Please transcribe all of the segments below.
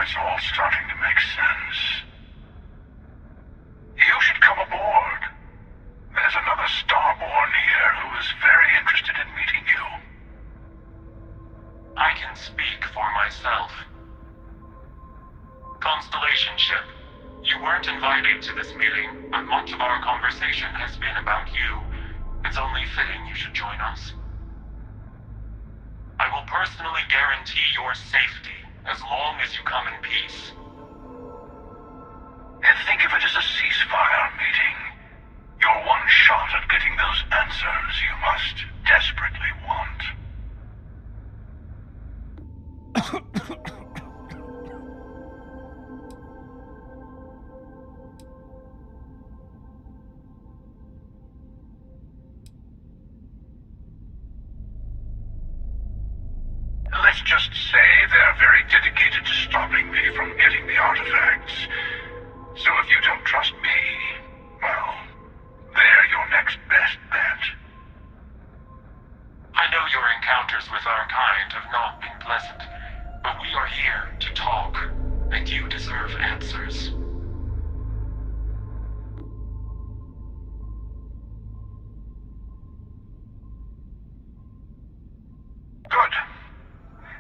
it's all starting to make sense. You should come aboard. There's another Starborn here who is very interested in meeting you. I can speak for myself. Constellation ship, you weren't invited to this meeting, but much of our conversation has been about you. It's only fitting you should join us. I will personally guarantee your safety as long as you come in peace. And think of it as a ceasefire meeting. Your one shot at getting those answers you must desperately want. Let's just say they're very dedicated to stopping me from getting the artifacts. So if you don't trust me, well, they're your next best bet. I know your encounters with our kind have not been pleasant, but we are here to talk, and you deserve answers. Good.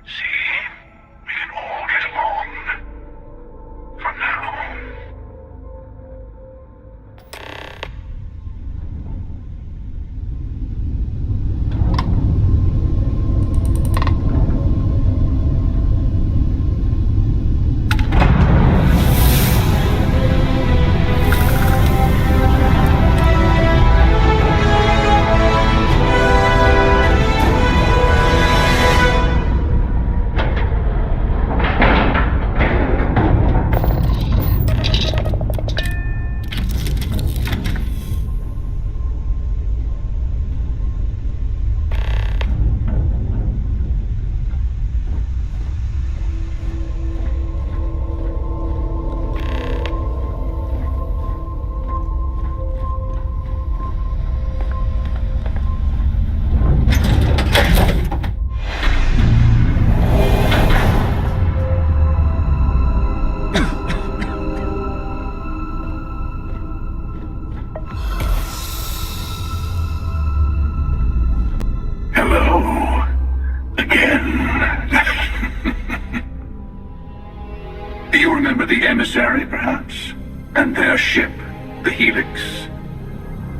See? We can all get along. For now. Perhaps, and their ship, the Helix.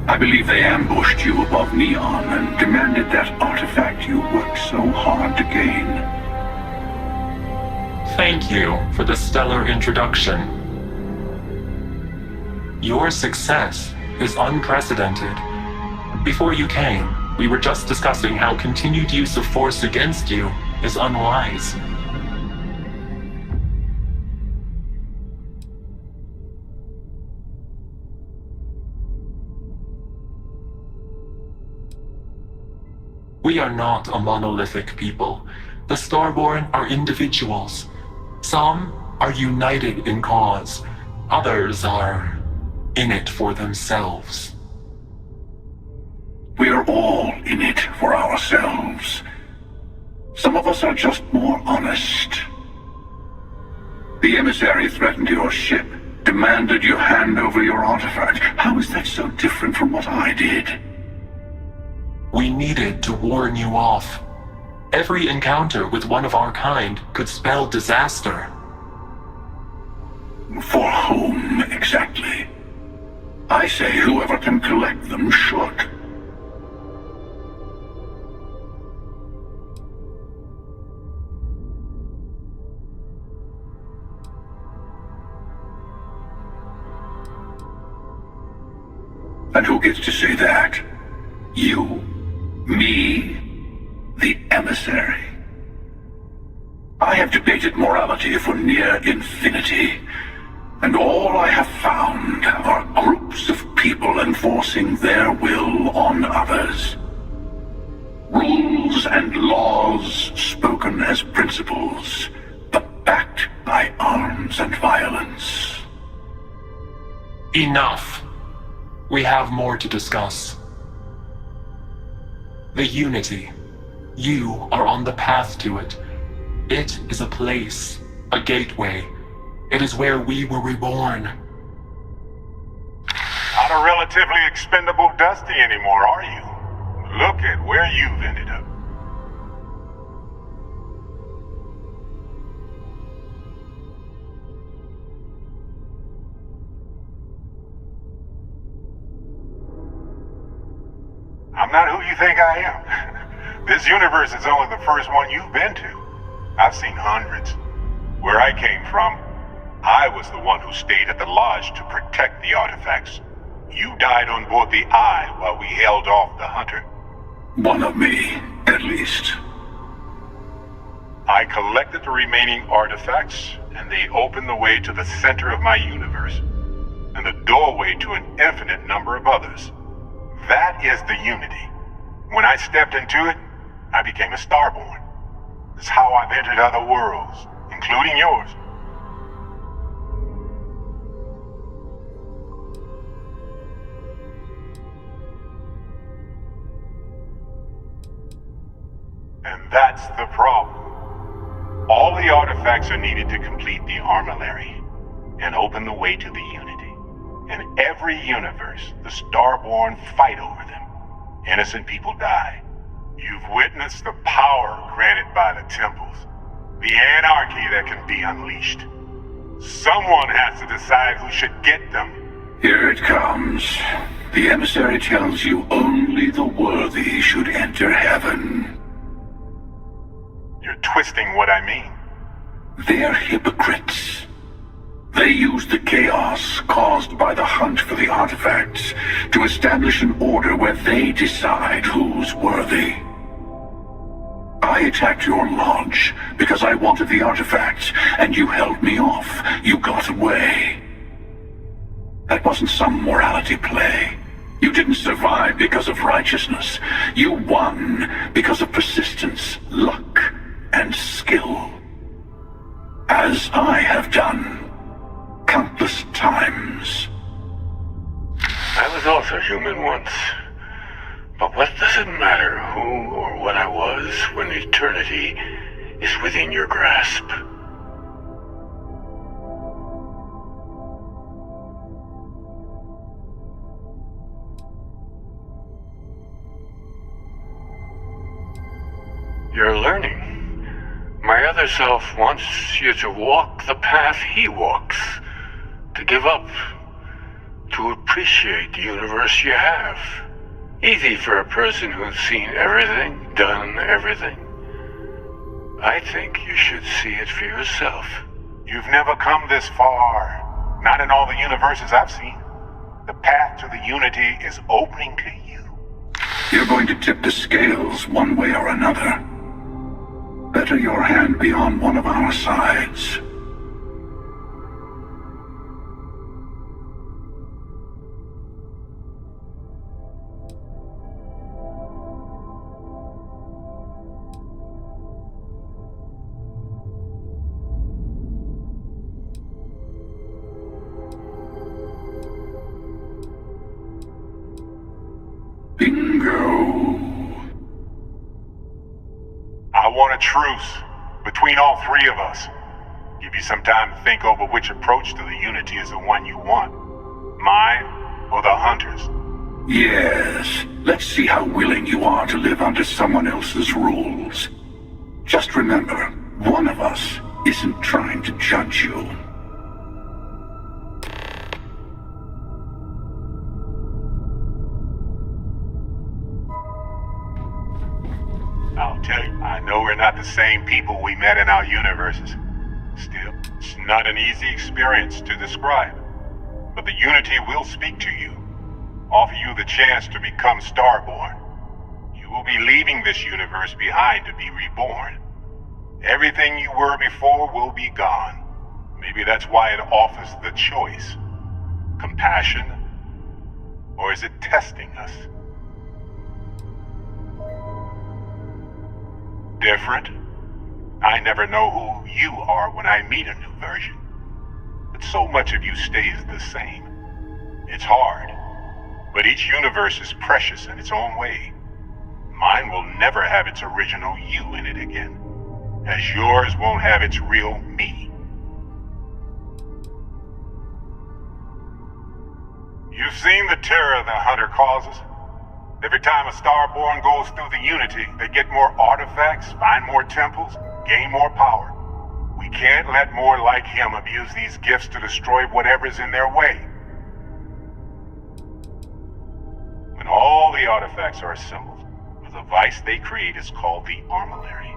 I believe they ambushed you above Neon and demanded that artifact you worked so hard to gain. Thank you for the stellar introduction. Your success is unprecedented. Before you came, we were just discussing how continued use of force against you is unwise. We are not a monolithic people. The Starborn are individuals. Some are united in cause. Others are in it for themselves. We are all in it for ourselves. Some of us are just more honest. The emissary threatened your ship, demanded you hand over your artifact. How is that so different from what I did? We needed to warn you off. Every encounter with one of our kind could spell disaster. For whom, exactly? I say whoever can collect them should. And who gets to say that? You? Me? The emissary? I have debated morality for near infinity, and all I have found are groups of people enforcing their will on others. Rules and laws spoken as principles, but backed by arms and violence. Enough. We have more to discuss. The Unity. You are on the path to it. It is a place, a gateway, It is where we were reborn. Not a relatively expendable Dusty anymore, are you? Look at where you've ended up. I'm not who you think I am. This universe is only the first one you've been to. I've seen hundreds. Where I came from, I was the one who stayed at the lodge to protect the artifacts. You died on board the Eye while we held off the Hunter. One of me, at least. I collected the remaining artifacts, and they opened the way to the center of my universe, and the doorway to an infinite number of others. That is the Unity. When I stepped into it, I became a Starborn. It's how I've entered other worlds, including yours. And that's the problem. All the artifacts are needed to complete the armillary and open the way to the Unity. In every universe, the Starborn fight over them. Innocent people die. You've witnessed the power granted by the temples, the anarchy that can be unleashed. Someone has to decide who should get them. Here it comes. The emissary tells you only the worthy should enter heaven. You're twisting what I mean. They're hypocrites. They use the chaos caused by the hunt for the artifacts to establish an order where they decide who's worthy. I attacked your lodge because I wanted the artifacts, and you held me off. You got away. That wasn't some morality play. You didn't survive because of righteousness. You won because of persistence, luck, and skill. As I have done. Countless times. I was also human once. But what does it matter who or what I was when eternity is within your grasp? You're learning. My other self wants you to walk the path he walks. To give up, to appreciate the universe you have. Easy for a person who's seen everything, done everything. I think you should see it for yourself. You've never come this far. Not in all the universes I've seen. The path to the Unity is opening to you. You're going to tip the scales one way or another. Better your hand be on one of our sides. Bingo. I want a truce between all three of us. Give you some time to think over which approach to the Unity is the one you want. Mine or the Hunter's? Yes. Let's see how willing you are to live under someone else's rules. Just remember, one of us isn't trying to judge you. I'll tell you, I know we're not the same people we met in our universes. Still, it's not an easy experience to describe. But the Unity will speak to you, offer you the chance to become Starborn. You will be leaving this universe behind to be reborn. Everything you were before will be gone. Maybe that's why it offers the choice. Compassion? Or is it testing us? Different? I never know who you are when I meet a new version. But so much of you stays the same. It's hard. But each universe is precious in its own way. Mine will never have its original you in it again. As yours won't have its real me. seen the terror the Hunter causes? Every time a Starborn goes through the Unity, they get more artifacts, find more temples, gain more power. We can't let more like him abuse these gifts to destroy whatever's in their way. When all the artifacts are assembled, the device they create is called the Armillary.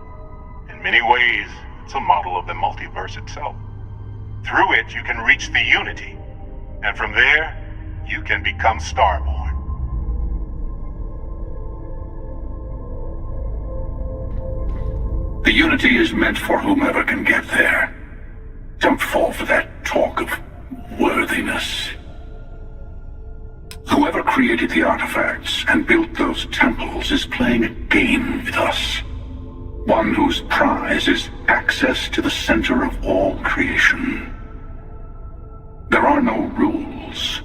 In many ways, it's a model of the multiverse itself. Through it, you can reach the Unity, and from there, you can become Starborn. The Unity is meant for whomever can get there. Don't fall for that talk of worthiness. Whoever created the artifacts and built those temples is playing a game with us. One whose prize is access to the center of all creation. There are no rules.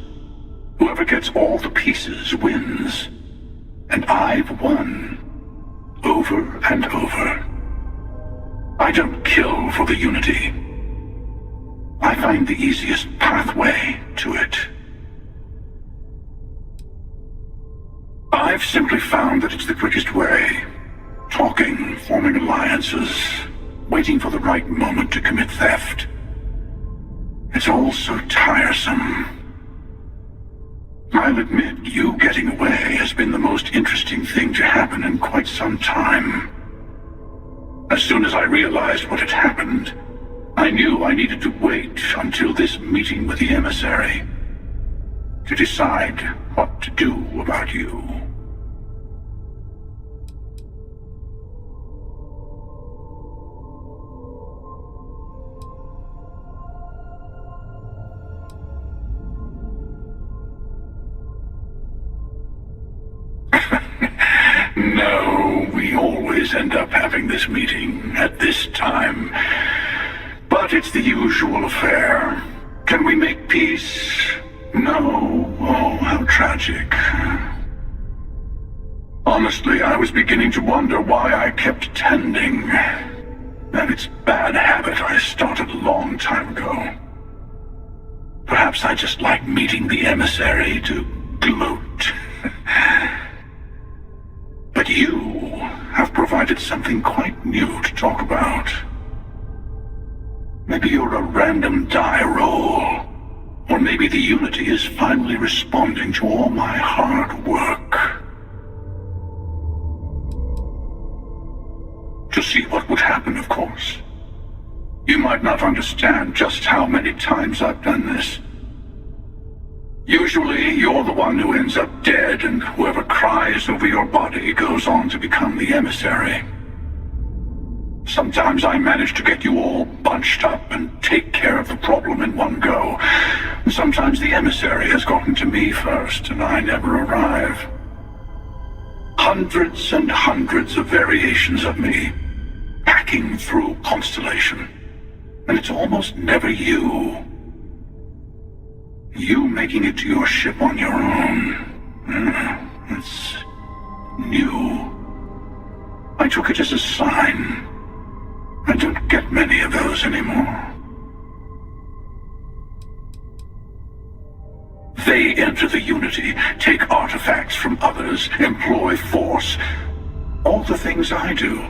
Whoever gets all the pieces wins. And I've won. Over and over. I don't kill for the Unity. I find the easiest pathway to it. I've simply found that it's the quickest way. Talking, forming alliances, waiting for the right moment to commit theft. It's all so tiresome. I'll admit, you getting away has been the most interesting thing to happen in quite some time. As soon as I realized what had happened, I knew I needed to wait until this meeting with the emissary to decide what to do about you. No, we always end up having this meeting at this time. But it's the usual affair. Can we make peace? No. Oh, how tragic. Honestly, I was beginning to wonder why I kept attending. And it's a bad habit I started a long time ago. Perhaps I just like meeting the emissary to gloat. But you have provided something quite new to talk about. Maybe you're a random die roll. Or maybe the Unity is finally responding to all my hard work. To see what would happen, of course. You might not understand just how many times I've done this. Usually, you're the one who ends up dead, and whoever cries over your body goes on to become the emissary. Sometimes I manage to get you all bunched up and take care of the problem in one go. Sometimes the emissary has gotten to me first, and I never arrive. Hundreds and hundreds of variations of me, hacking through Constellation. And it's almost never you. You making it to your ship on your own. It's new. I took it as a sign. I don't get many of those anymore. They enter the Unity, take artifacts from others, employ force. All the things I do.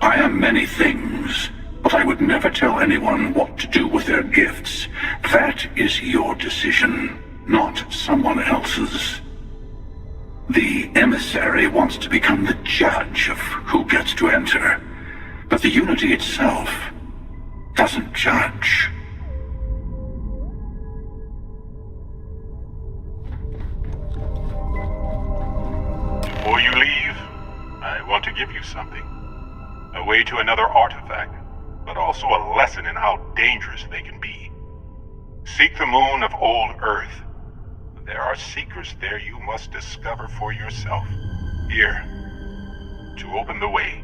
I am many things, but I would never tell anyone what to do with their gifts. That is your decision, not someone else's. The emissary wants to become the judge of who gets to enter, but the Unity itself doesn't judge. Before you leave, I want to give you something. A way to another artifact, but also a lesson in how dangerous they can be. Seek the moon of old Earth. There are secrets there you must discover for yourself. Here, to open the way.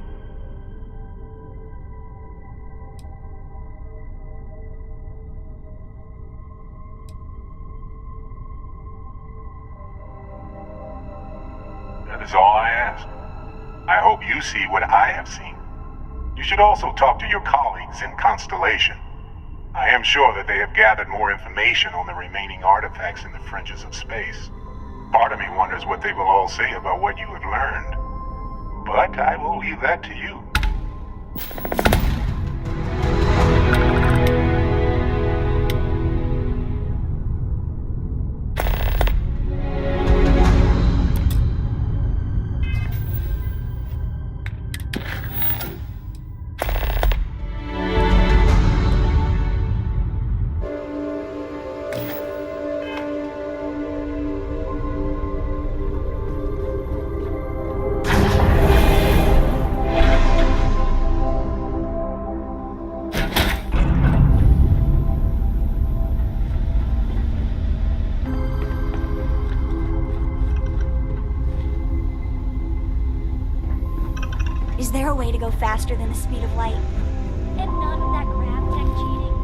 That is all I ask. I hope you see what I have seen. You should also talk to your colleagues in Constellation. I am sure that they have gathered more information on the remaining artifacts in the fringes of space. Part of me wonders what they will all say about what you have learned. But I will leave that to you. Is there a way to go faster than the speed of light? And none of that grav tech cheating?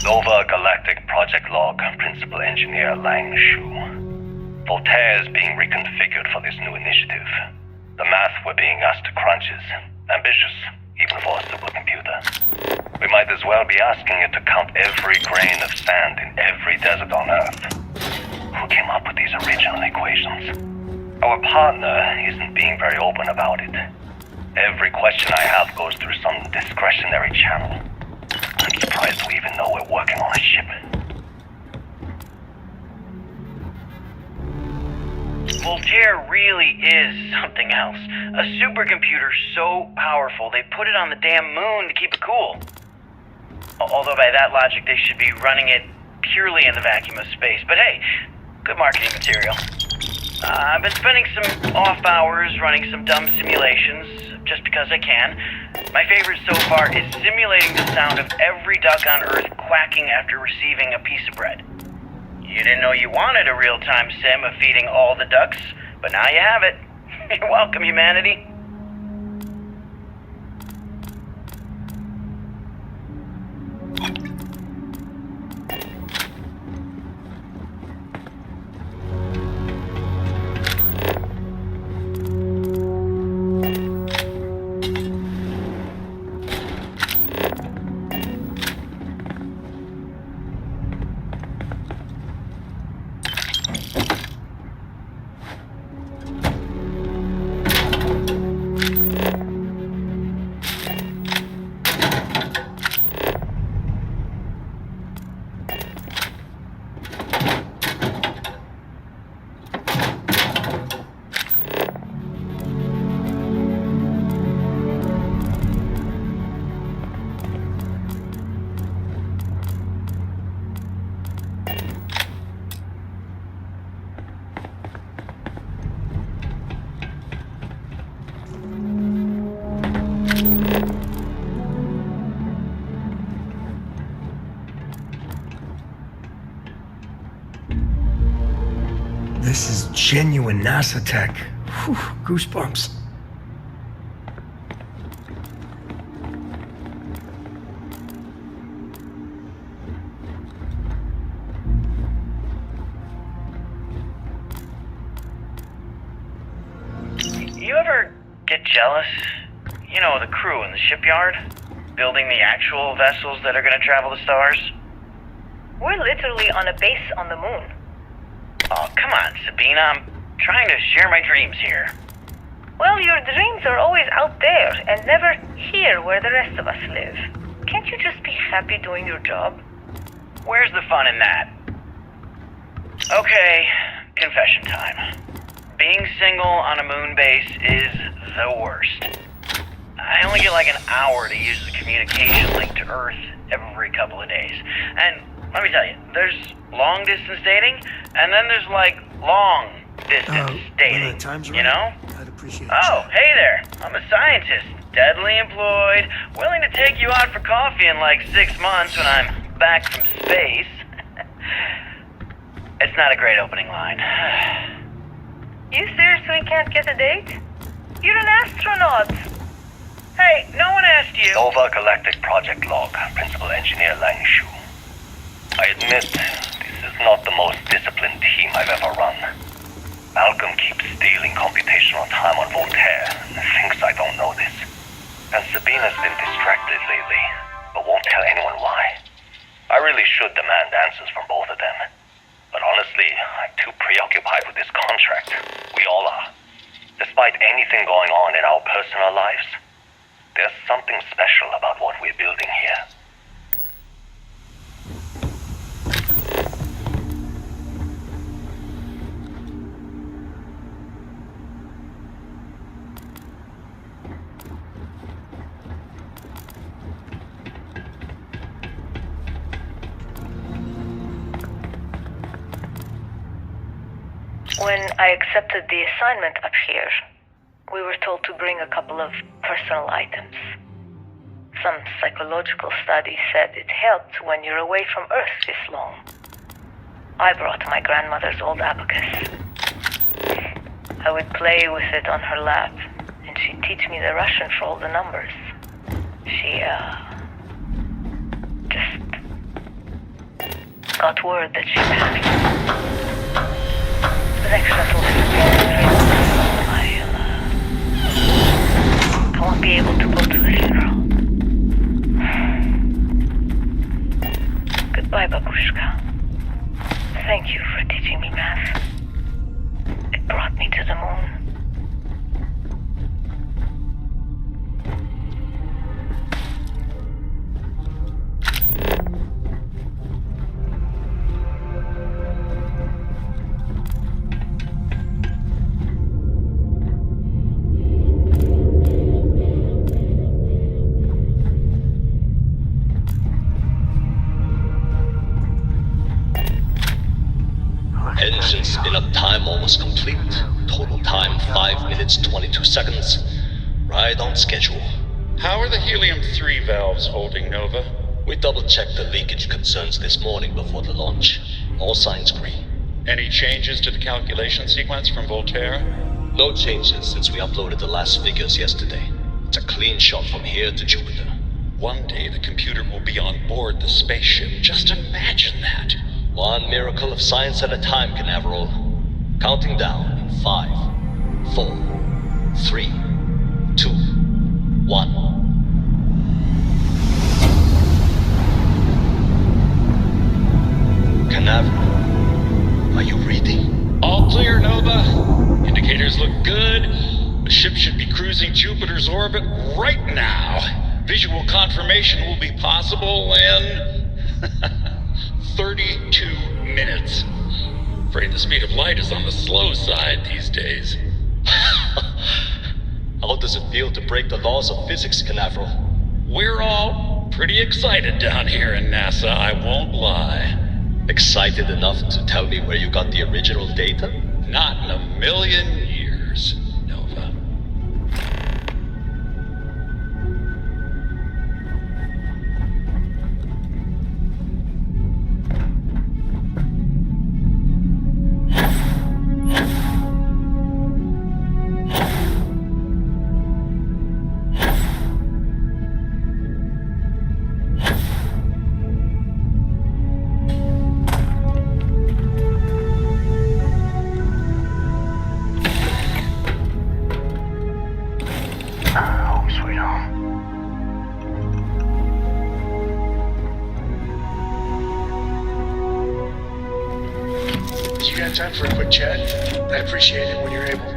Nova Galactic Project Log, Principal Engineer Lang Shu. Voltaire is being reconfigured for this new initiative. The math we're being asked to crunch is ambitious, even for a supercomputer. We might as well be asking it to count every grain of sand in every desert on Earth. Who came up with these original equations? Our partner isn't being very open about it. Every question I have goes through some discretionary channel. I'm surprised we even know we're working on a ship. Voltaire really is something else. A supercomputer so powerful they put it on the damn moon to keep it cool. Although by that logic they should be running it purely in the vacuum of space. But hey, good marketing material. I've been spending some off hours running some dumb simulations, just because I can. My favorite so far is simulating the sound of every duck on Earth quacking after receiving a piece of bread. You didn't know you wanted a real-time sim of feeding all the ducks, but now you have it. You're welcome, humanity. This is genuine NASA tech. Whew, goosebumps. You ever get jealous? You know, the crew in the shipyard? Building the actual vessels that are gonna travel the stars? We're literally on a base on the moon. Oh, come on, Sabina. I'm trying to share my dreams here. Well, your dreams are always out there and never here where the rest of us live. Can't you just be happy doing your job? Where's the fun in that? Okay, confession time. Being single on a moon base is the worst. I only get like an hour to use the communication link to Earth every couple of days. And let me tell you, there's long distance dating, and then there's like long distance dating. You know? I'd appreciate it. Oh, hey there. I'm a scientist, steadily employed, willing to take you out for coffee in like 6 months when I'm back from space. It's not a great opening line. You seriously can't get a date? You're an astronaut. Hey, no one asked you. Nova Galactic Project Log, Principal Engineer Lang Shu. I admit, this is not the most disciplined team I've ever run. Malcolm keeps stealing computational time on Voltaire and thinks I don't know this. And Sabina's been distracted lately, but won't tell anyone why. I really should demand answers from both of them. But honestly, I'm too preoccupied with this contract. We all are. Despite anything going on in our personal lives, there's something special about what we're building here. When I accepted the assignment up here, we were told to bring a couple of personal items. Some psychological study said it helped when you're away from Earth this long. I brought my grandmother's old abacus. I would play with it on her lap, and she'd teach me the Russian for all the numbers. She, just got word that she's having. Rex told me I won't be able to go to the funeral. Goodbye, Babushka. Thank you for teaching me math. It brought me to the moon. Engines in-up time almost complete. Total time 5 minutes 22 seconds. Right on schedule. How are the helium-3 valves holding, Nova? We double-checked the leakage concerns this morning before the launch. All signs green. Any changes to the calculation sequence from Voltaire? No changes since we uploaded the last figures yesterday. It's a clean shot from here to Jupiter. One day the computer will be on board the spaceship. Just imagine that. One miracle of science at a time, Canaveral. Counting down in 5, 4, 3, 2, 1. Canaveral, are you reading? All clear, Nova. Indicators look good. The ship should be cruising Jupiter's orbit right now. Visual confirmation will be possible in 32 minutes. Afraid the speed of light is on the slow side these days. How does it feel to break the laws of physics, Canaveral? We're all pretty excited down here in NASA, I won't lie. Excited enough to tell me where you got the original data? Not in a million years, Nova. Home sweet home. You got time for a quick chat? I'd appreciate it when you're able.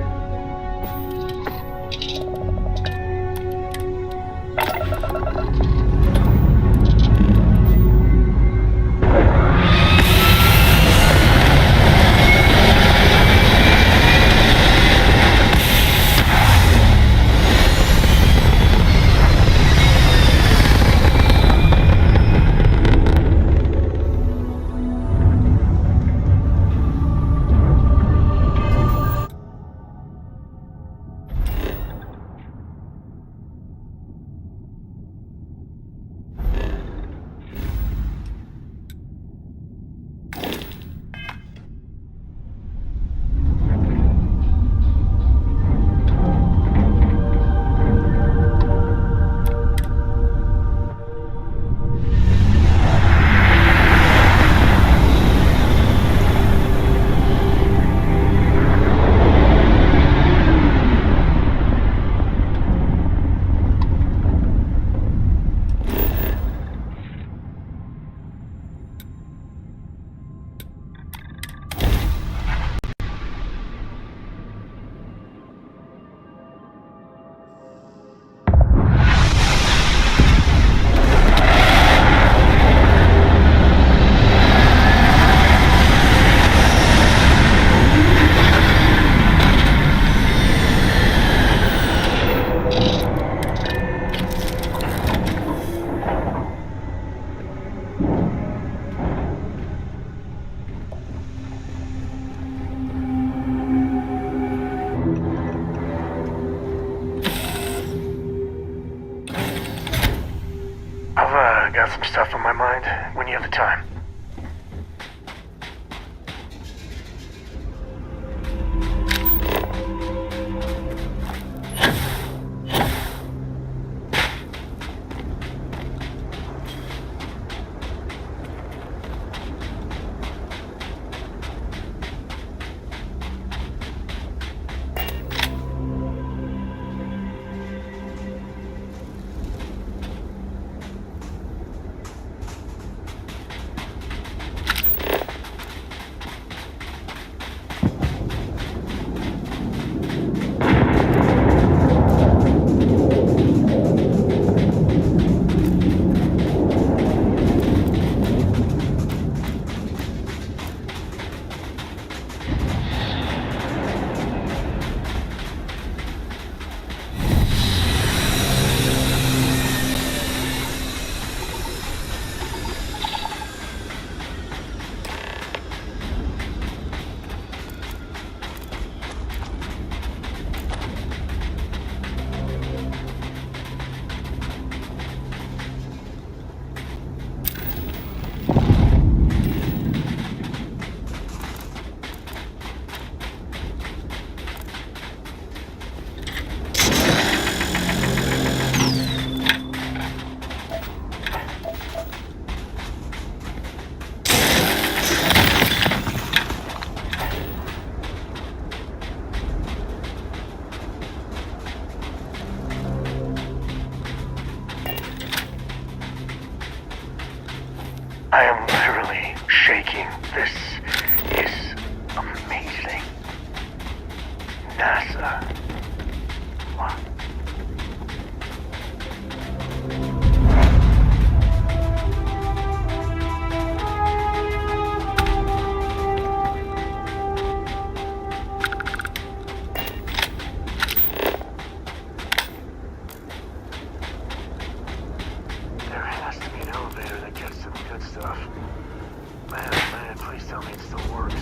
I've got some stuff on my mind when you have the time. I am literally shaking. This is amazing. NASA. Wow. There has to be an elevator that gets to the good stuff. Man, please tell me it still works.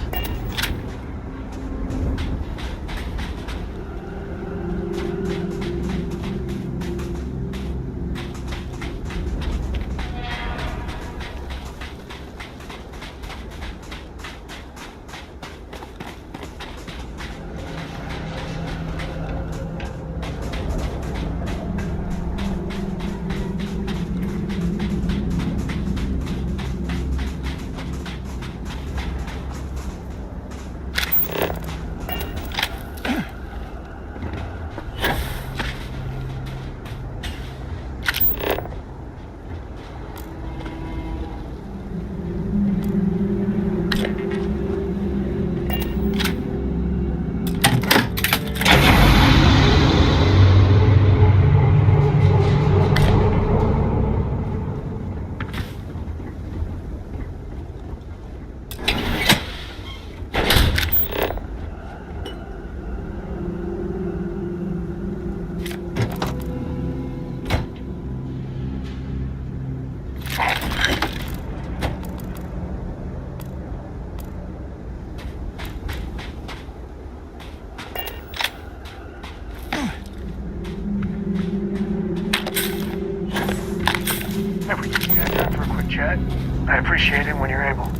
If we get you guys time for a quick chat, I appreciate it when you're able.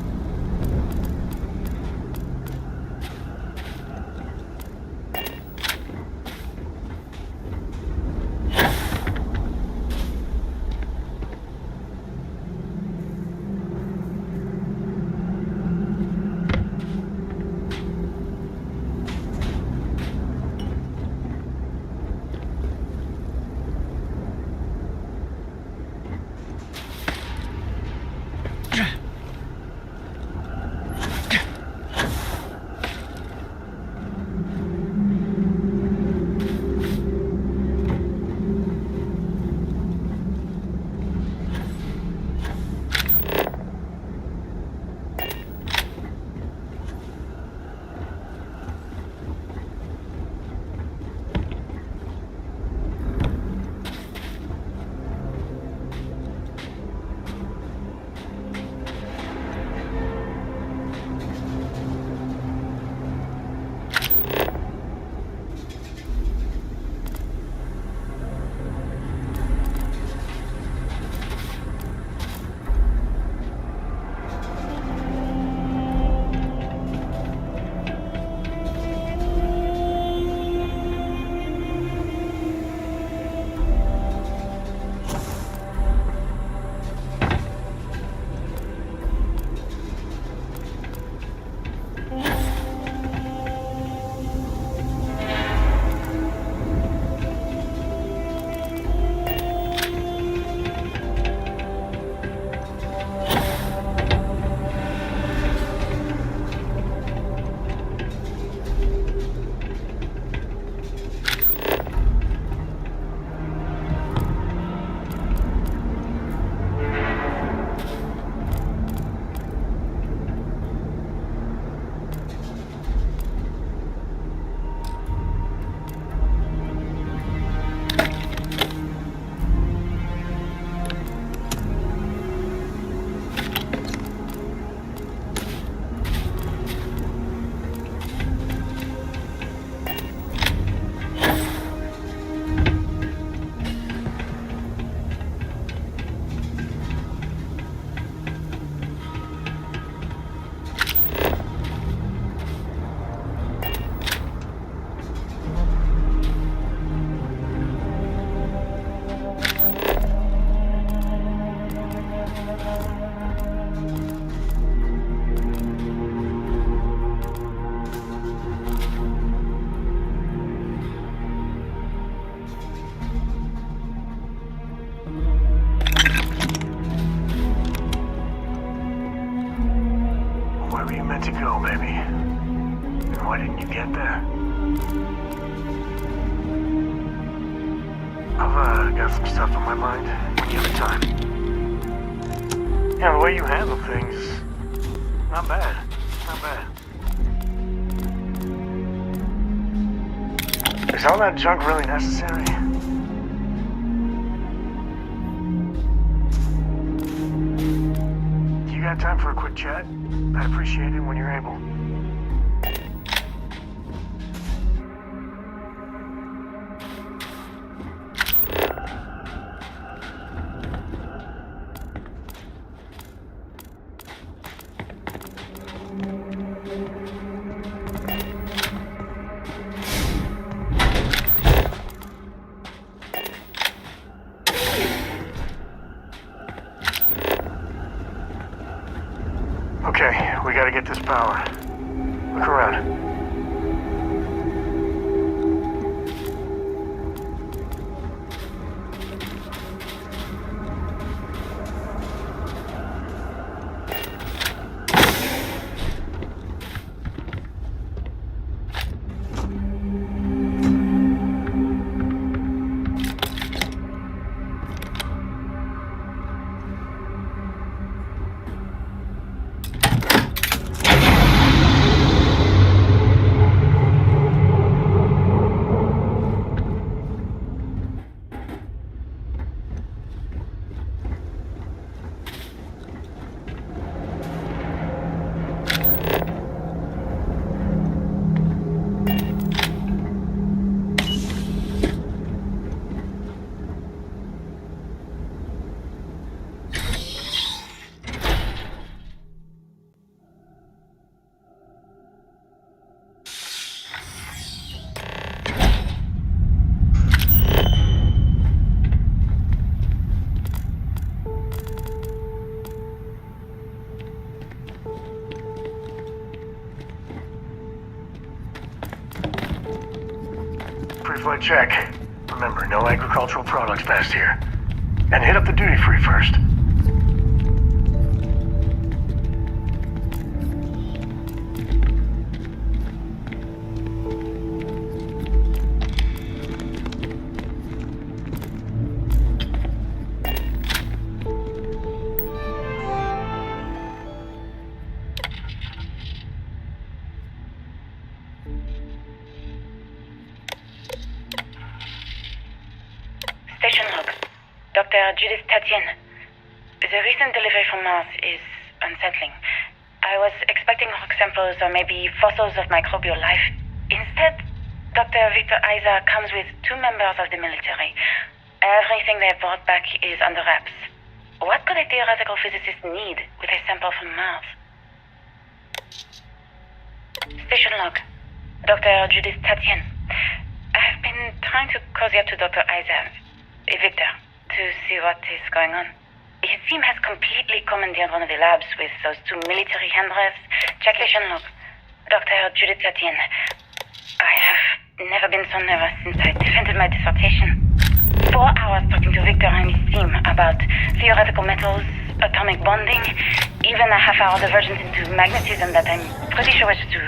Where were you meant to go, baby? And why didn't you get there? I've got some stuff on my mind when you have the time. Yeah, the way you handle things, not bad. Not bad. Is all that junk really necessary? You got time for a quick chat? I'd appreciate it when you're able. Okay, we gotta get this power. Look around. Pre-flight check. Remember, no agricultural products past here. And hit up the duty-free first. Station log. Dr. Judith Tatien. The recent delivery from Mars is unsettling. I was expecting rock samples or maybe fossils of microbial life. Instead, Dr. Victor Isa comes with 2 members of the military. Everything they brought back is under wraps. What could a theoretical physicist need with a sample from Mars? Station log. Dr. Judith Tatien. I've been trying to cozy up to Dr. Isa, Victor, to see what is going on. His team has completely commandeered one of the labs with those 2 military handrails. Check station log. Dr. Judith Tatien. I have never been so nervous since I defended my dissertation. 4 hours talking to Victor and his team about theoretical metals, atomic bonding, even a half-hour divergence into magnetism that I'm pretty sure was to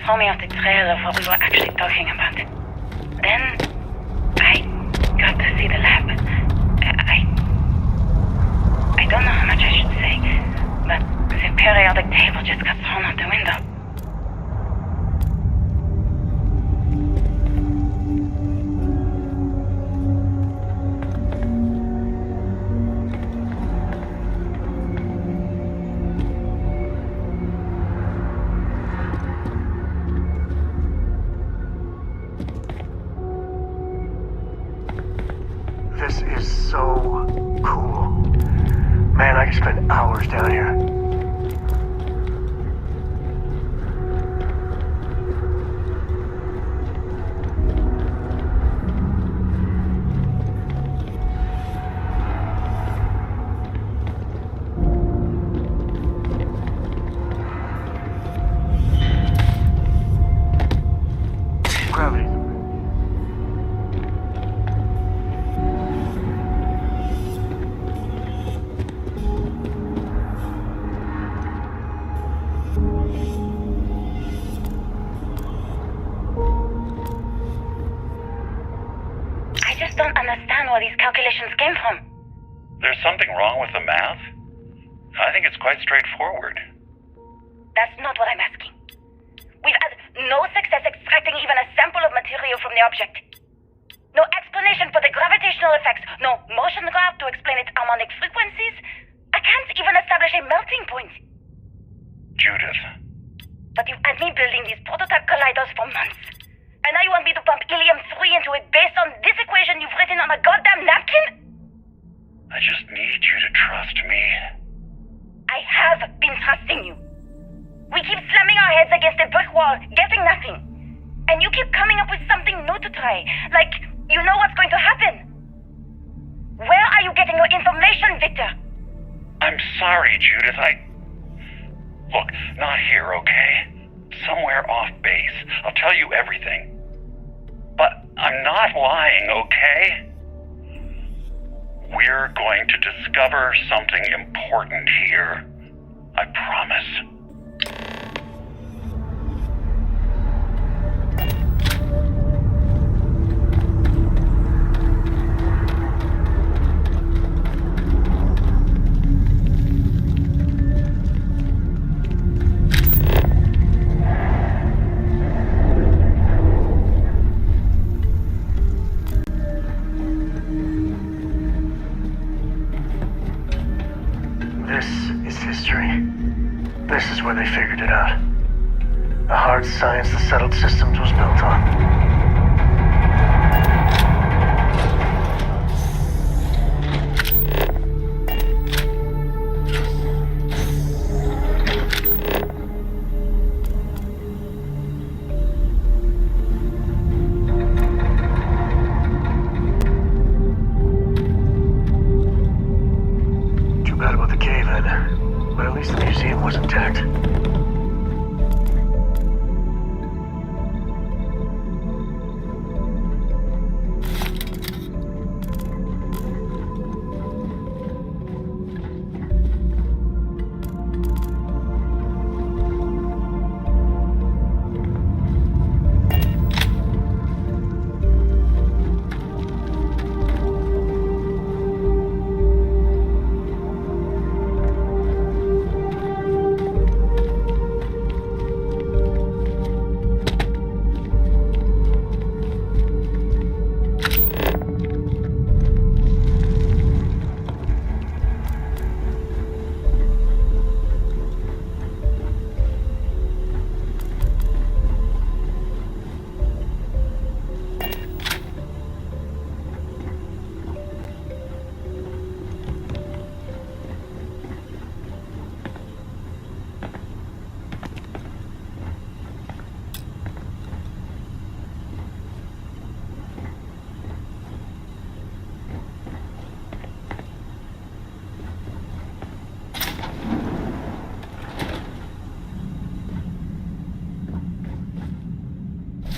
throw me off the trail of what we were actually talking about. Then, I got to see the lab. I don't know how much I should say, but the periodic table just got thrown out the window. This is so cool. Man, I could spend hours down here. Gravity. all these calculations came from. There's something wrong with the math? I think it's quite straightforward. That's not what I'm asking. We've had no success extracting even a sample of material from the object. No explanation for the gravitational effects, no motion graph to explain its harmonic frequencies. I can't even establish a melting point. Judith. But you've had me building these prototype colliders for months. And now you want me to pump helium-3 into it based on this equation you've written on a goddamn napkin? I just need you to trust me. I have been trusting you. We keep slamming our heads against a brick wall, getting nothing. And you keep coming up with something new to try. Like, you know what's going to happen. Where are you getting your information, Victor? I'm sorry, Judith. Look, not here, okay? Somewhere off base. I'll tell you everything. But I'm not lying, okay? We're going to discover something important here. I promise. This is where they figured it out. The hard science the settled systems was built on. Too bad about the cave-in, but at least the museum was intact.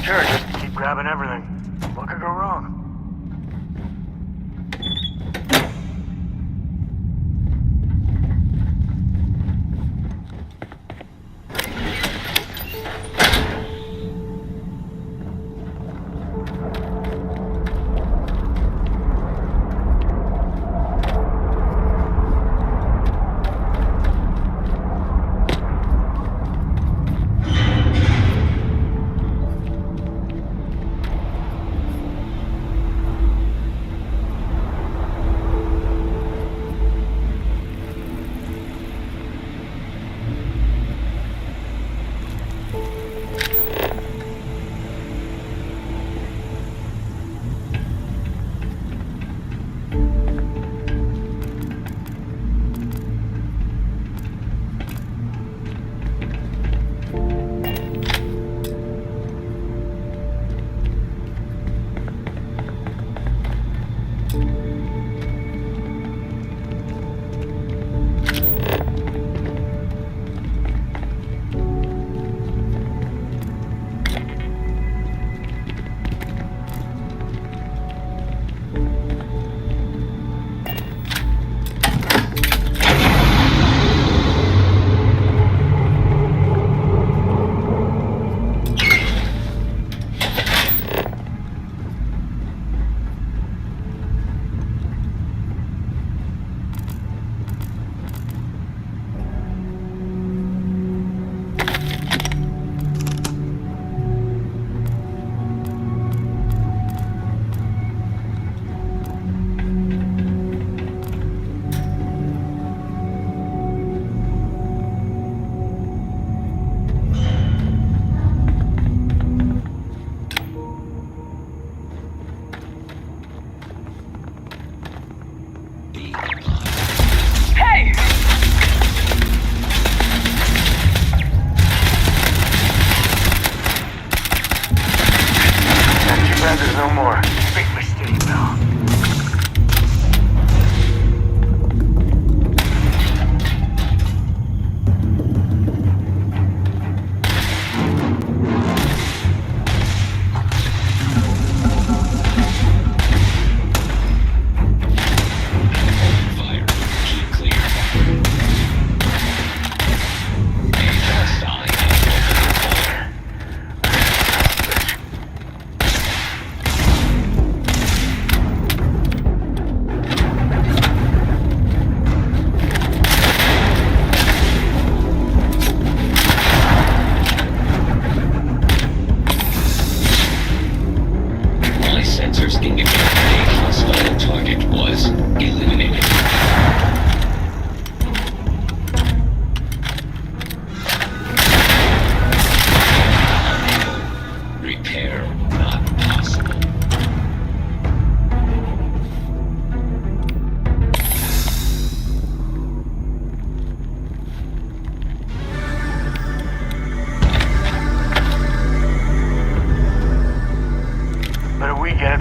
Sure, just keep grabbing everything. What could go wrong?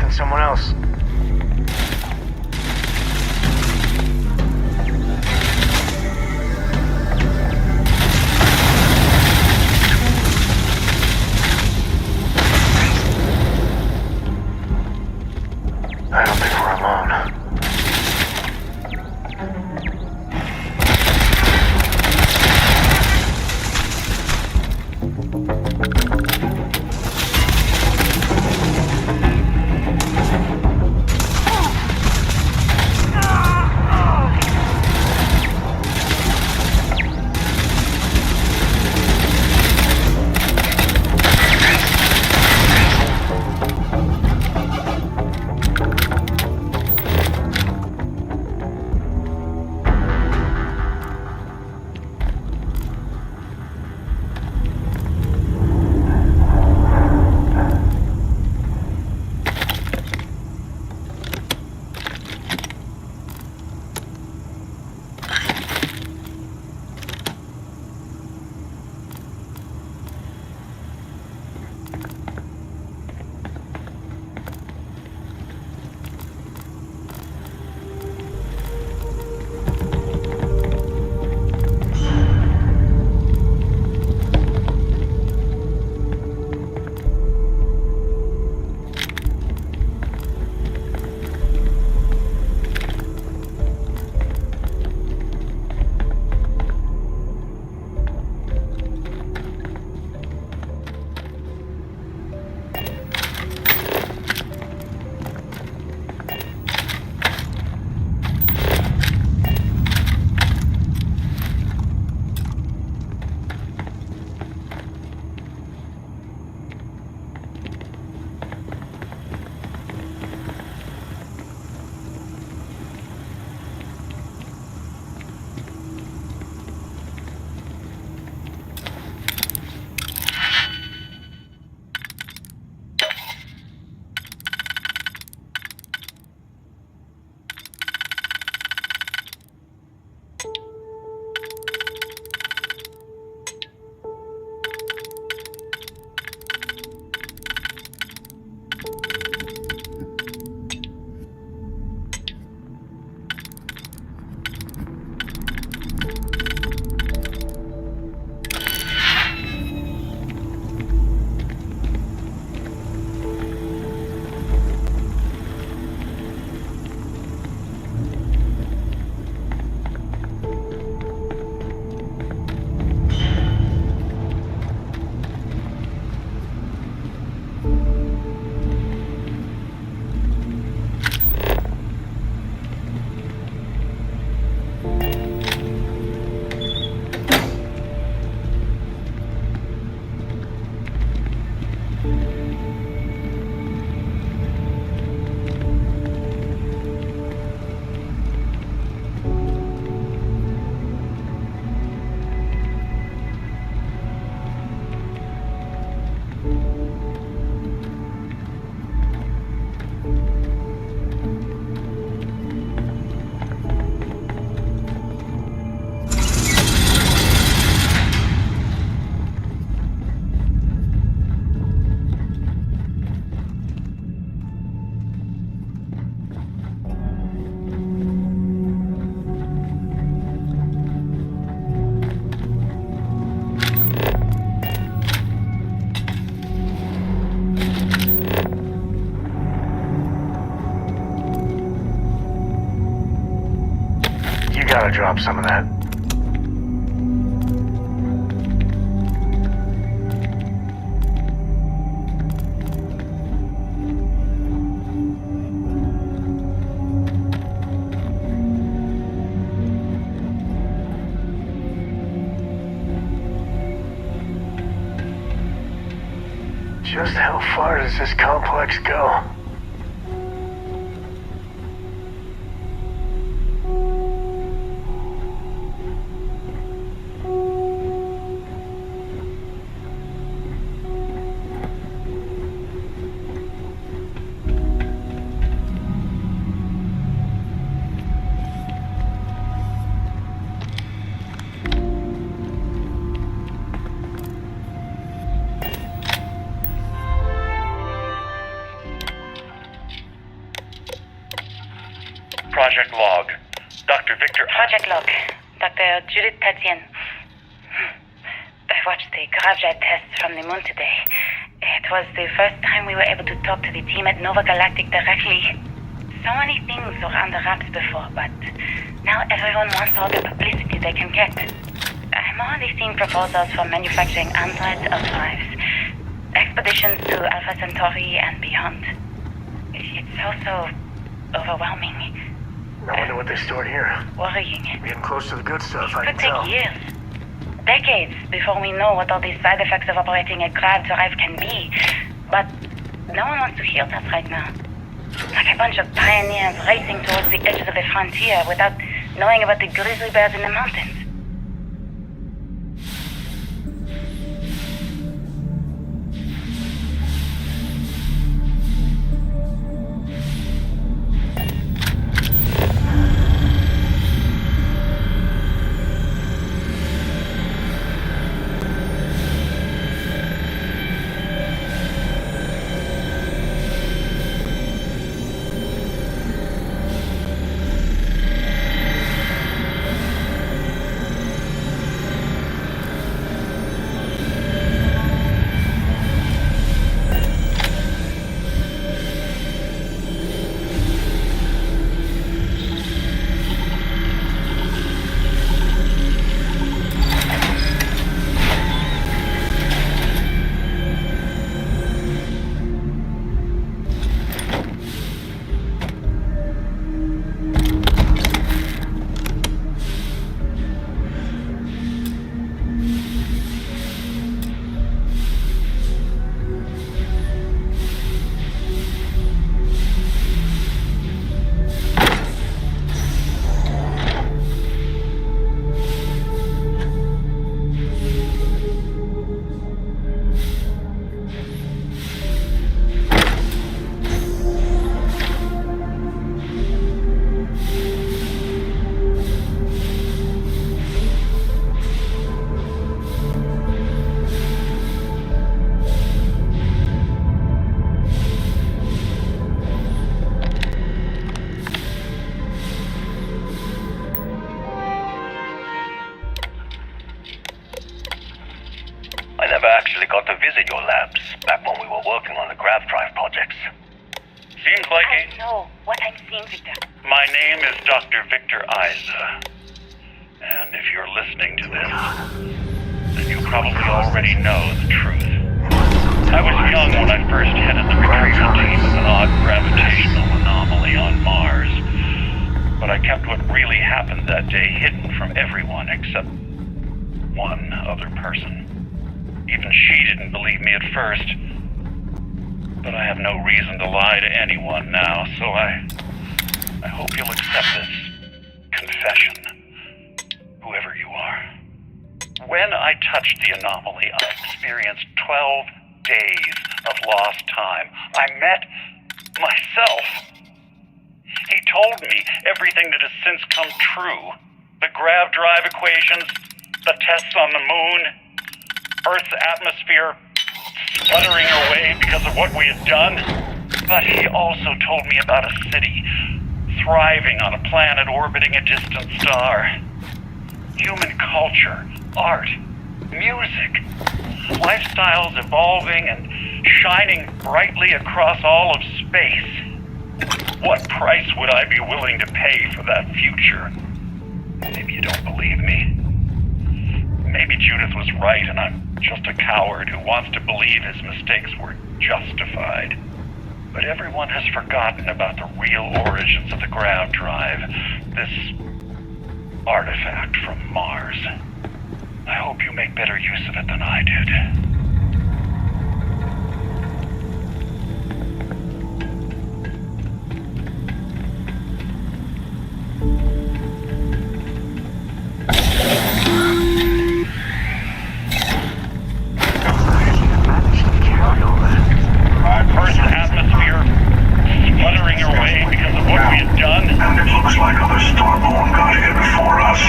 attacking someone else. I don't think we're alone. Gotta drop some of that. Just how far does this complex go? Project log. Dr. Judith Tatian. I watched the gravjet tests from the moon today. It was the first time we were able to talk to the team at Nova Galactic directly. So many things were under wraps before, but now everyone wants all the publicity they can get. I'm already seeing proposals for manufacturing androids of lives, expeditions to Alpha Centauri and beyond. It's also overwhelming. I wonder what they stored here. Worrying. We're getting close to the good stuff, I It can could tell. take years, decades, before we know what all these side effects of operating a grav drive can be. But no one wants to hear that right now. Like a bunch of pioneers racing towards the edges of the frontier without knowing about the grizzly bears in the mountains. I never actually got to visit your labs back when we were working on the grav drive projects. Seems like I know what I'm seeing, Victor. My name is Dr. Victor Isa. And if you're listening to this, then you probably already know the truth. I was young when I first headed the retrieval team of an odd gravitational anomaly on Mars. But I kept what really happened that day hidden from everyone except one other person. Even she didn't believe me at first. But I have no reason to lie to anyone now, so I hope you'll accept this confession, whoever you are. When I touched the anomaly, I experienced 12 days of lost time. I met myself. He told me everything that has since come true. The grav drive equations, the tests on the moon, Earth's atmosphere sputtering away because of what we had done. But he also told me about a city thriving on a planet orbiting a distant star. Human culture, art, music, lifestyles evolving and shining brightly across all of space. What price would I be willing to pay for that future? Maybe you don't believe me. Maybe Judith was right and I'm just a coward who wants to believe his mistakes were justified. But everyone has forgotten about the real origins of the grav drive, this artifact from Mars. I hope you make better use of it than I did. Earth's atmosphere sputtering away because of what we had done. And it looks like other Starborn got here before us.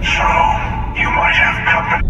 So, you might have company.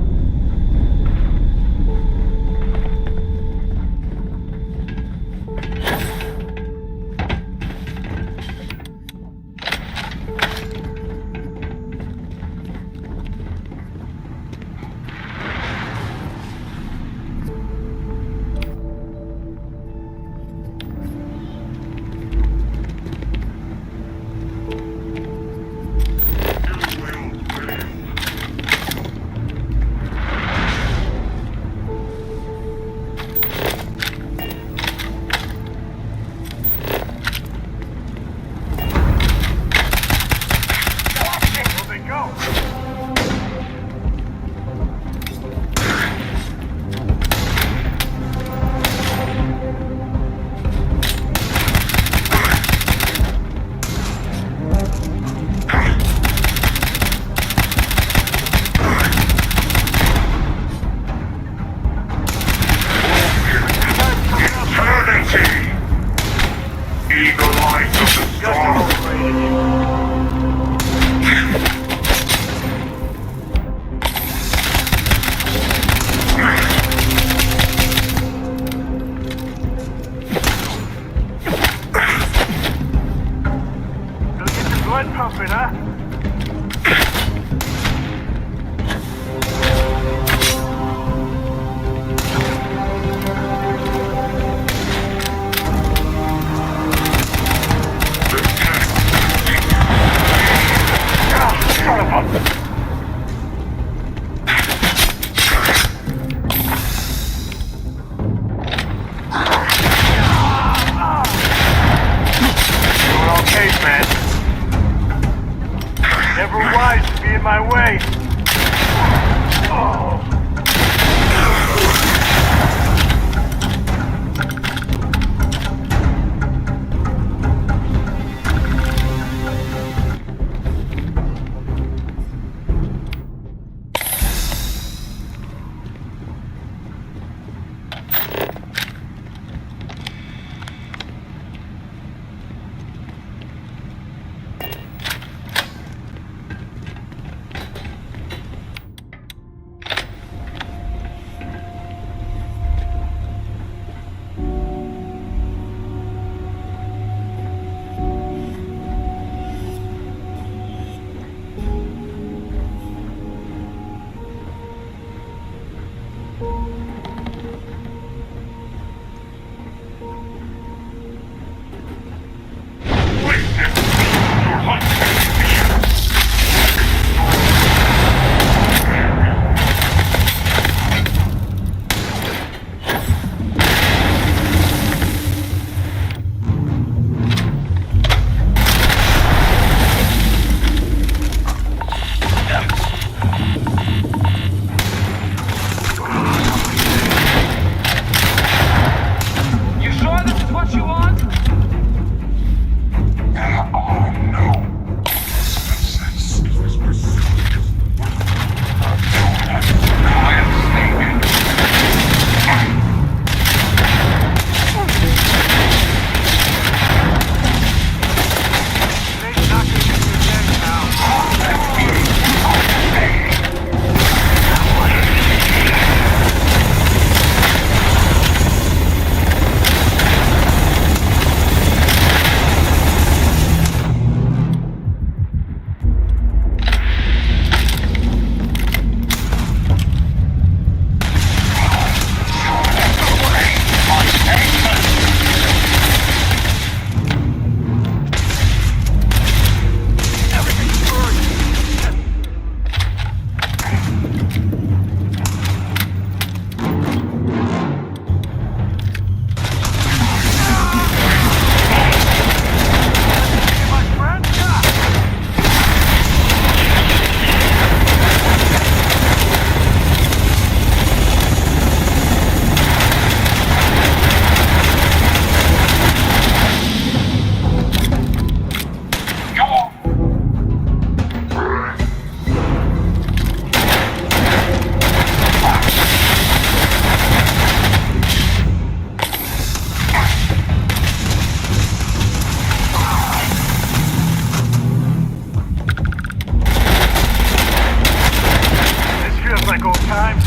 like old times.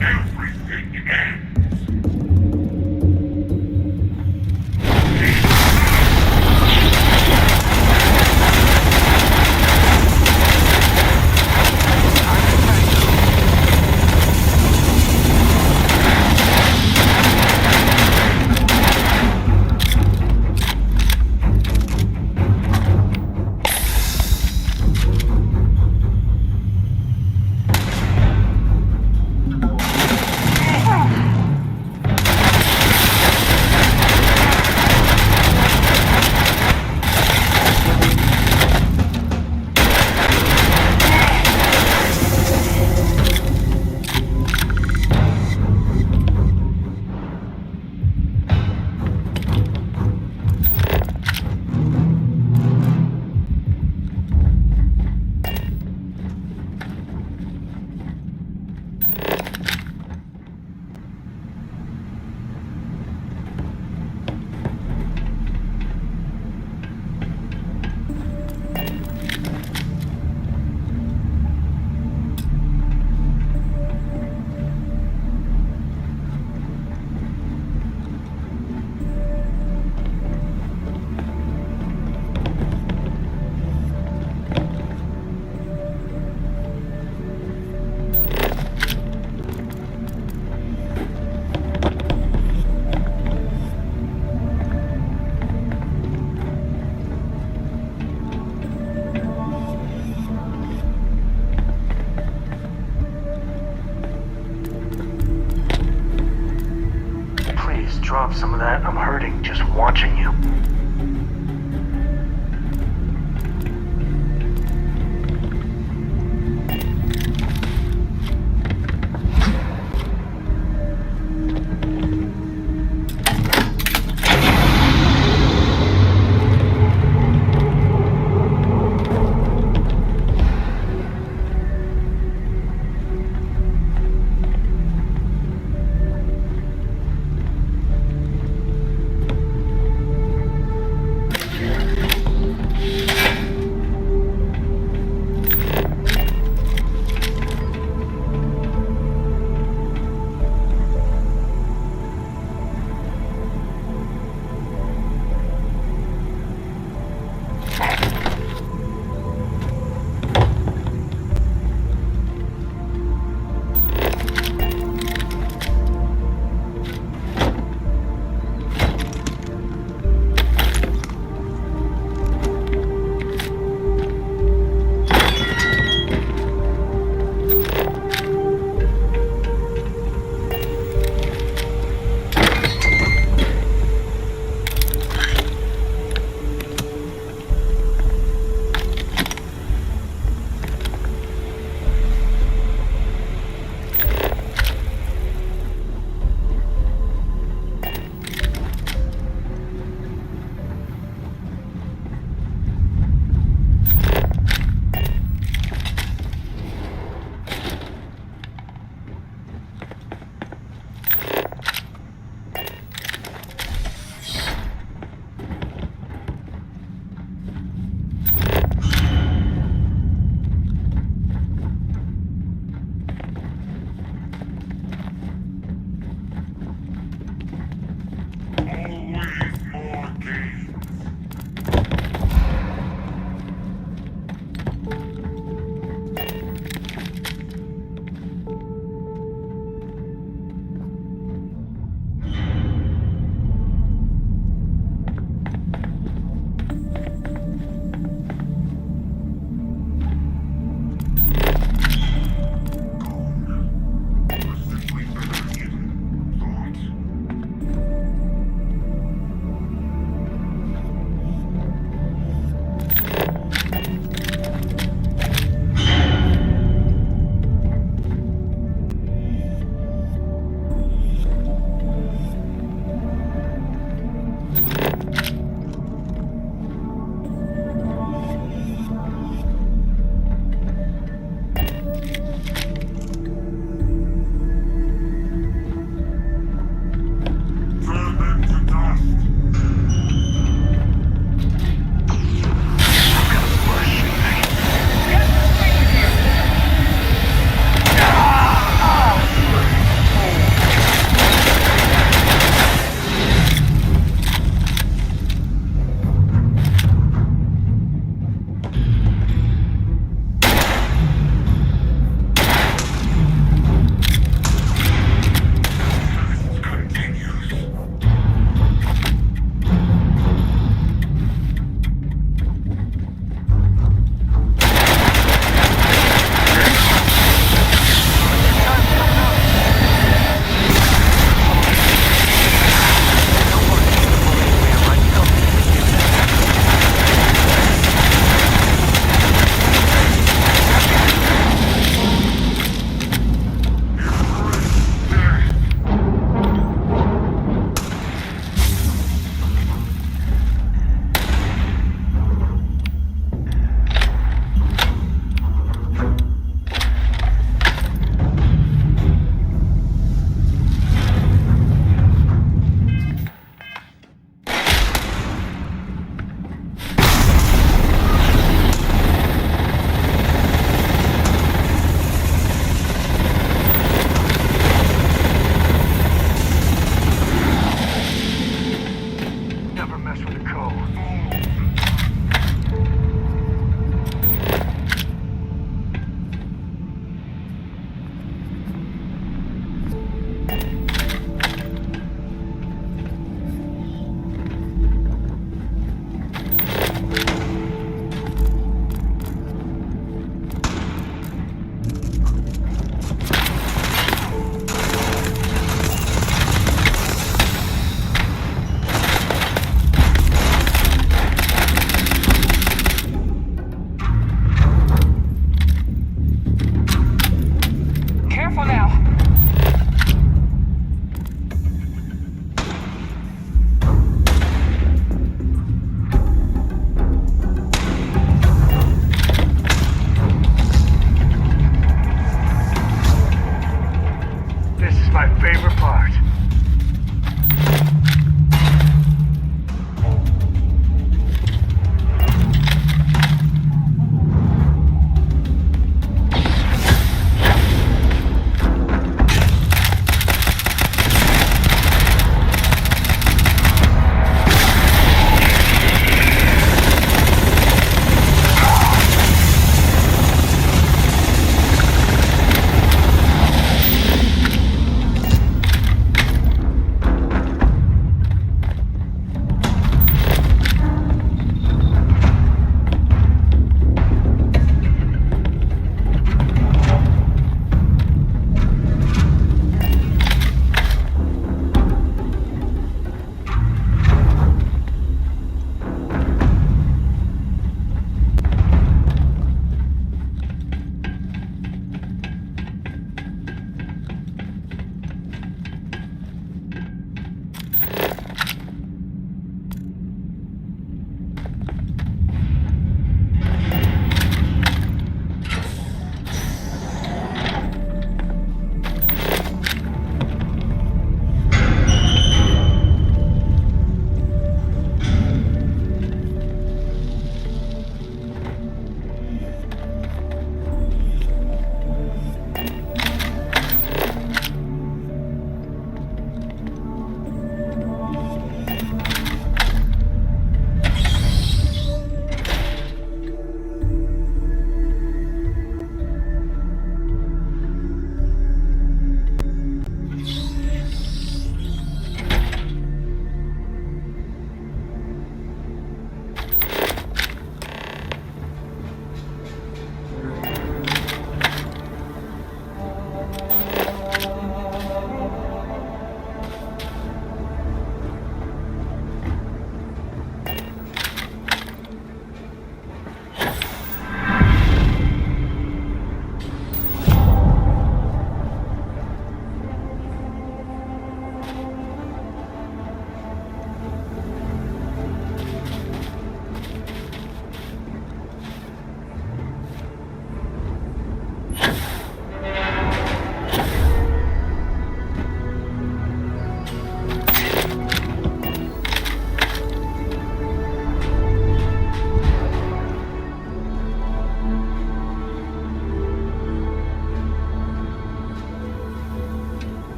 Everything ends. Drop some of that. I'm hurting just watching you.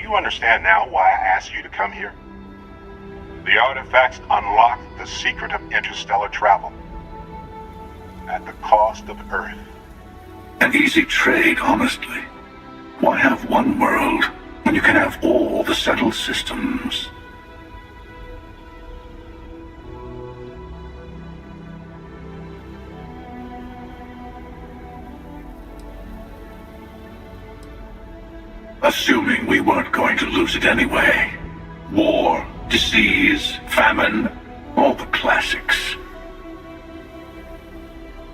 you understand now why I asked you to come here? The artifacts unlock the secret of interstellar travel. At the cost of Earth. An easy trade, honestly. Why have one world when you can have all the settled systems? Assuming we weren't going to lose it anyway. War, disease, famine, all the classics.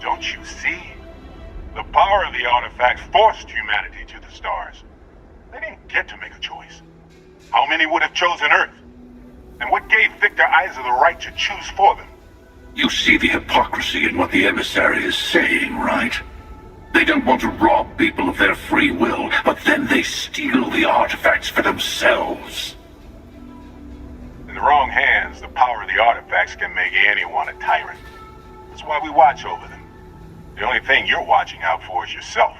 Don't you see? The power of the artifacts forced humanity to the stars. They didn't get to make a choice. How many would have chosen Earth? And what gave Victor Isa the right to choose for them? You see the hypocrisy in what the emissary is saying, right? They don't want to rob people of their free will, but then they steal the artifacts for themselves. In the wrong hands, the power of the artifacts can make anyone a tyrant. That's why we watch over them. The only thing you're watching out for is yourself.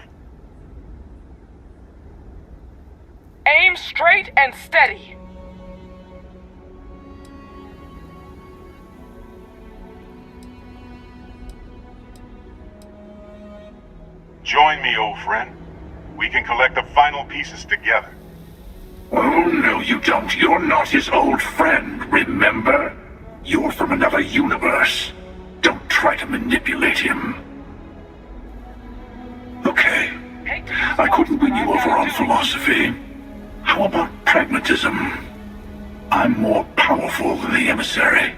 Aim straight and steady. Join me, old friend. We can collect the final pieces together. Oh, no, you don't. You're not his old friend, remember? You're from another universe. Don't try to manipulate him. Okay. I couldn't win you over on philosophy. How about pragmatism? I'm more powerful than the emissary.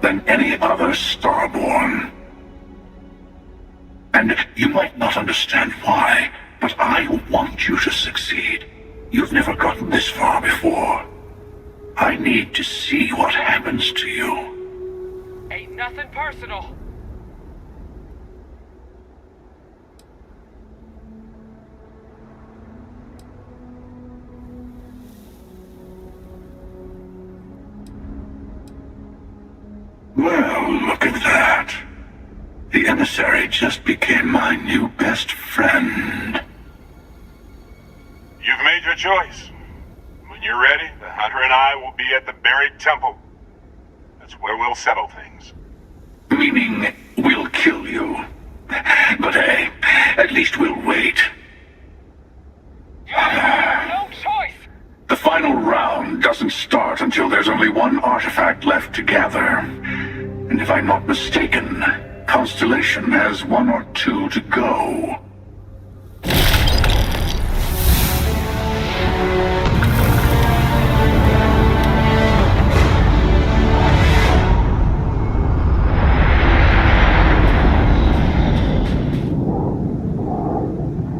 Than any other starborn. And you might not understand why, but I want you to succeed. You've never gotten this far before. I need to see what happens to you. Ain't nothing personal. Well, look at that. The emissary just became my new best friend. You've made your choice. When you're ready, the Hunter and I will be at the buried temple. That's where we'll settle things. Meaning, we'll kill you. But hey, at least we'll wait. No choice. The final round doesn't start until there's only one artifact left to gather. And if I'm not mistaken, Constellation has one or two to go.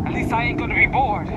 At least I ain't gonna be bored.